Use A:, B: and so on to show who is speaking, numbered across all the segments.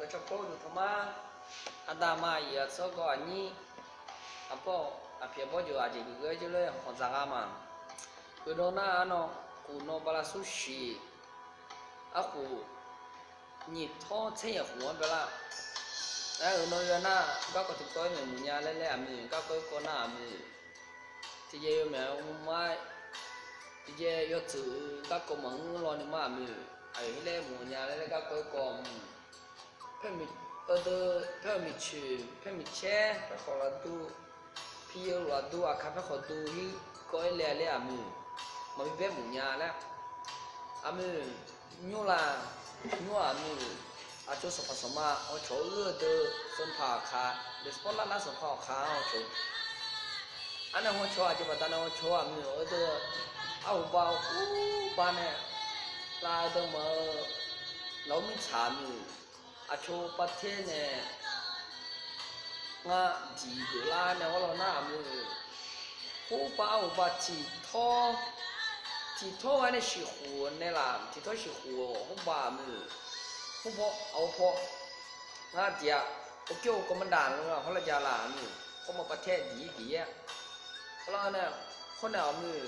A: ก็ชอบพูดธรรมะอาตมาอย่าสกอนี่อาพ่ออาเพียพ่ออยู่อาจจะดูก็จะเลยของสังอามาคือโดนน่ะเนาะกูโนบาลาสุชีอากูนี่ท้อเชี่ยหัวไปละแล้วโนยน่ะก็ก็ถึงก้อยเหมือนยาเล่ๆมือก็ก้อยก็หน้ามือที่เยี่ยมแม่ไม่ที่เยี่ยยศก็ก็มังรอนี่มามือไอ้เล่หมูยาเล่ๆก็ก้อยก็เพิ่มมีเพิ่มมีชื่อเพิ่มมีแช่ไปขอละดูพี่เอาละดูอาคาไปขอดูที่ก้อยเล่ๆมือมันมีเพิ่มหมูยาแล้วมือยูลายูมืออาจจะสภาพสมาเอาโชว์เดือดสัมผัสขาเดี๋ยวสปอร์ตล่าสัมผัสขาเอาโชว์อันนั้นหัวโชว์อาจจะมาตั้งหัวโชว์มือเดือดเอาบ่าวบ้านเนี่ยลาเดิมมาเราไม่ถามมืออาโชว์ประเทศเนี่ยงาจีกุลาเนี่ยว่าเราหน้ามือผู้บ่าวบัดจีท้อที่ท้ออันนี้สิหัวเนี่ยล่ะที่ท้อสิหัวผู้บ่าวมือผู้พ่อเอาพ่องาเดียโอเคก็มันด่านแล้วเขาละยาลามือเขามาประเทศดีอ่ะเพราะเนี่ยคนเนี่ยมือ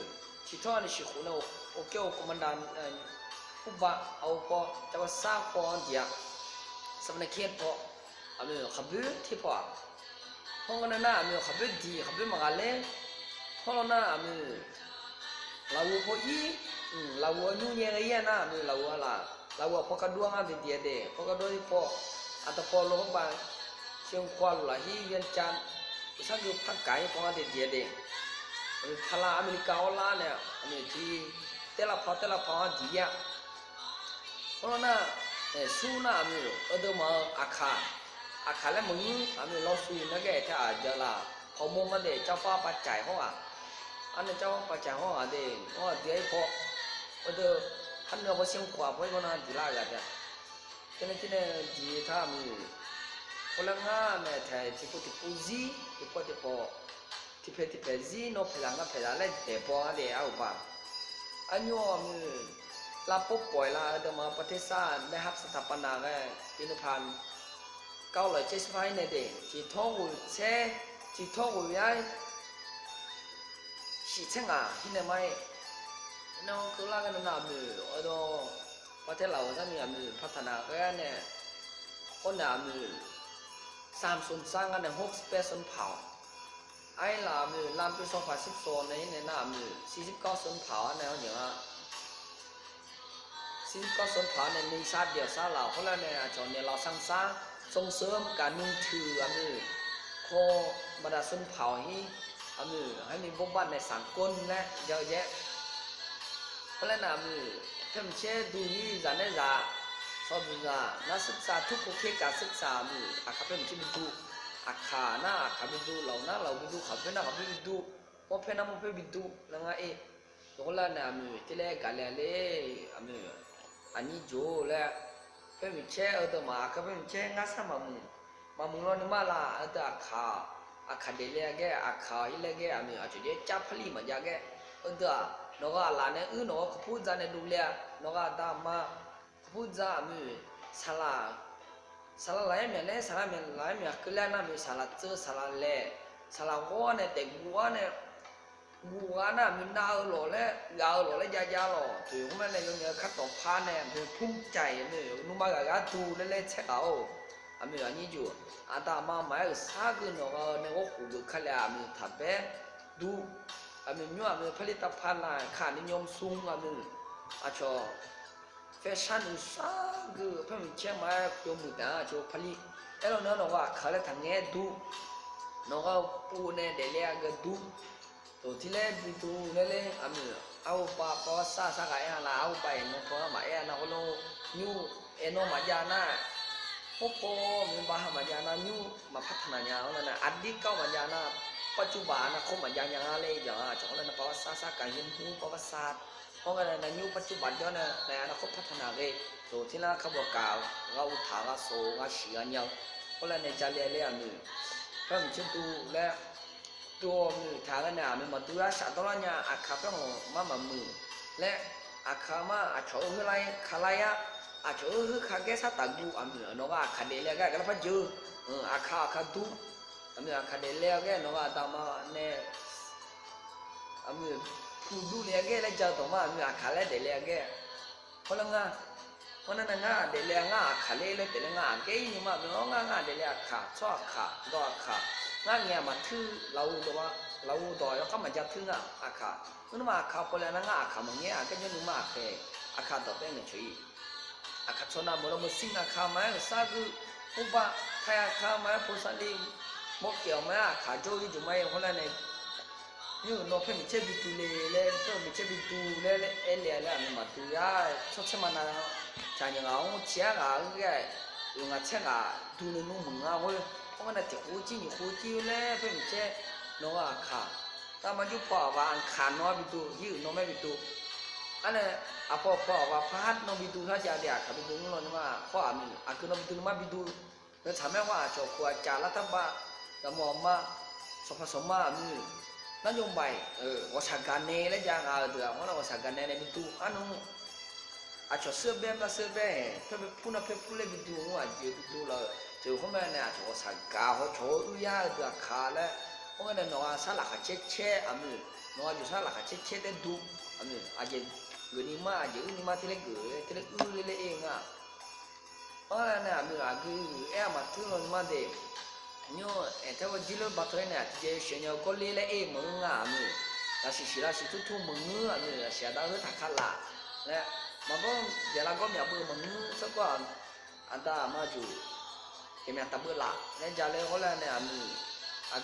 A: ที่ท้อนี่สิหัวเนี่ยโอเคก็มันด่านผู้บ่าวเอาพ่อจะว่าสร้างพ่อเดียสมัยเขียนพ่อมือขับรถที่พ่อห้องนั้นน่ะมือขับรถดีขับรถมาเลยห้องนั้นน่ะมือเราพออีเราอยู่เนี่ยไงน่ะมือเราอะไรเราพอกระดวงอ่ะเป็นเดียเดพอกระดวงที่พออัตพอลงไปเชียงควาลุละฮีเวียนจันทร์สักอยู่พักไก่พอเดียเดพลาอเมริกาอลาเนี่ยที่เตล่าพอดีอ่ะเพราะนั่นสู้น่ะมือเดิมมาอาคาแล้วมึงเราสู้นักแก่ที่อาจจะละพอมงกันเดเจ้าฟ้าปัจจัยเขาอ่ะอันนี้เจ้าปัจจัยเขาอ่ะเดเดี๋ยวพอเดิมท่านเราไปเชียงขวาไปก็น่าดีละกันจ้ะฉะนั้นดีถ้ามีคนละงานเนี่ยแทนที่พูดซีที่พูดที่เพซีโนเพลังเพลาเลยแต่พอเดี๋ยวเอาบ้างอันนี้มีลาปุ๊บปล่อยลาเดิมมาประเทศชาติได้รับสถาปนาไงปี1975เนี่ยเด็กที่ท้องหุ่นเช่ที่ท้องหุ่นยัยสีเชิงอ่ะที่ไหนไม่น้องคือลากันนั่นมือประเทศเราถ้ามีมือพัฒนาก็เนี่ยคนหนามือ30สร้างกันเนี่ย68ส่วนเผาไอ้ลามือลามปี2012ในหน้ามือ49ส่วนเผาเนี่ยเขาอย่าง49ส่วนเผาใน1ชาติเดียวซาเราเพราะแล้วเนี่ยจนเนี่ยเราสร้างส่งเสริมการนุ่งถือมือโคบรรดาส่วนเผาให้มีบทบาทในสังคมและเยอะแยะเพราะแล้วนะมือเพิ่มเชื่อดูนี่จะได้จะสอบดูจะนักศึกษาทุกประเภทการศึกษามืออาคาเพิ่มที่ไปดูอาคาหน้าอาคาไปดูเราไปดูเขาเพื่อนเราไปดูพอเพื่อนเราไปดูแล้วไงตรงนั้นนะมือที่แรกกันเลยมืออันนี้โจแล้วเพิ่มเชื่อตัวมาอาคาเพิ่มเชื่องัดสมามือเราเนี่ยมาละตัวอาคาเดลียแกอาคาฮิเลแกมืออาจจะจับผลิตมาจากแกตัวนกอะไรเนี่ยนกพูดจาเนี่ยดูเลยนกดามาพูดจามือสลาไล่เมียเนี่ยสลาเมียไล่เมียคือแล้วนะมือสลาเจอสลาเล่สลาวัวเนี่ยแต่วัวน่ะมือดาวหล่อแล้วยาวหล่อแล้วยาวหล่อถือว่ามันในเรื่องขัดต่อพานเนี่ยถือพุ่งใจมือนุ่มมากก็ดูเล่เช่ามืออันนี้จู่อาตมาหมายสากุนกเนี่ยก็หูดูขัดแล้วมือทับเบ้ดูมือมือผลิตภัณฑ์ค่านิยมสูงมืออาชอแฟชั่นอุตสาหกรรมเพิ่มเชื่อมาตัวมือนะชอผลิตแล้วเนี่ยนกว่าเขาเลยทางเงี้ยดูนกปูเนี่ยเดลียก็ดูตัวที่เล่ไปดูเล่มือเอาปะปอซาไก่อะไรเอาไปนกว่ามานะก็โลยูโนมาจานะพวกมีบ้ามาจานะยูมาพัฒนาอย่างนั้นนะอดีตก็มาจานะปัจจุบันนะเขามาอย่างอะไรอย่างจังเลยนะประวัติศาสตร์การเรียนรู้ประวัติศาสตร์เพราะงั้นในยุคปัจจุบันเนี่ยในอนาคตพัฒนาเลยตัวที่น่าเขาบอกกล่าวเราถามว่าโซ่ว่าเสียเนี่ยเพราะงั้นในใจเรียนมือเพิ่มชื่อดูและตัวมือทางเนี่ยมันมาดูแลสัตว์ตัวเนี่ยอาคาเพิ่มมามือและอาคามาอาชอบอะไรขลายะ อาจจะข้าแก่สัตว์กูน้องข้าเดลียแกก็แล้วพัดเจอข้าดูข้าเดลียแกน้องตามาเนี่ยกูดูเลียแกแล้วเจ้าตัวมาข้าเล่เดลียแกเพราะงั้นเพราะนั้นเดลียข้าเล่เลยเดลียแกยิ่งมาน้องเดลียข้าชอบข้าตัวข้าเนี่ยมันถือเราตัวก็มันจะถือข้านั่นมาข้าเพราะงั้นข้ามันเนี่ยก็ยังมาแค่ข้าตัวเป็นเฉยข้าชนะมันเราไม่สิ่งข้ามาสักอุปะใครข้ามาผู้สันติบอกเกี่ยวมาข้าโจยจุ่มไม่เพราะนั้นยูโนเพ่มิเชบิตูเลยเพ่มิเชบิตูเลยเอเลียเลยอันนี้มาตูยาชดเชมันนะจางยังเอาเชี่ยกันก็ยังเชี่ยกันดูในนู้นมึงเว้ยเพราะงั้นจะหูจีเลยเพ่มิเชน้องข้าแต่มาอยู่ป่าวอันขาน้อยบิตูยูน้องไม่บิตูอันนี้พอว่าพัดน้องบิตูถ้าจะเดียกบิตูนู้นนี่มาข้อมีคือน้องบิตูมาบิตูแล้วทำให้ว่าจบกว่าจารัฐบาลแต่มองมาสมผสมมามีนั่นยงไปว่าสักการเนแล้วยังเดือดว่าเราสักการเนในบิตูอันนู้นจบเสื้อเบ้มาเสื้อเบ้เพื่อพูดเลยบิตูว่าเจอบิตูเลยเจอคนแม่เนี่ยจบสักการเขาโชว์อุ้ยเดือดขาแล้วเพราะงั้นน้องสลักเช็ดน้องอยู่สลักเช็ดได้ดูอาจจะเกิดนี่มาที่เล็กเลยเองเพราะงั้นเนี่ยคือมาถึงเรามาเด็กเนี่ยแต่ว่าจิโร่บัตรเนี่ยที่จะเชียร์ก็เลี้ยมึงแต่สิทุกมึงเสียดายทักขละเนี่ยมาบอกเดี๋ยวเราก็มีมึงสักก่อนอันตามาจูเอ็มตาเบล่าเนี่ยจะเลี้ยเขาแล้วเนี่ย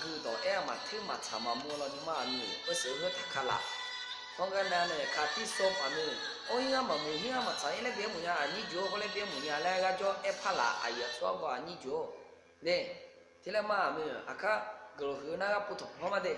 A: คือตัวมาถึงมาทำมามัวเรานี่มาเสียทักขละเพราะงั้นเนี่ยขาที่ซบโอ้ยมามุยมาใส่เลยเบี้ยมุยนี่จูเขาเลยเบี้ยมุยแล้วก็จะพละชอบว่านี่จูเนี่ยที่เรามาข้ากลัวคือน่าก็พูดถูกเพราะมาเด็ก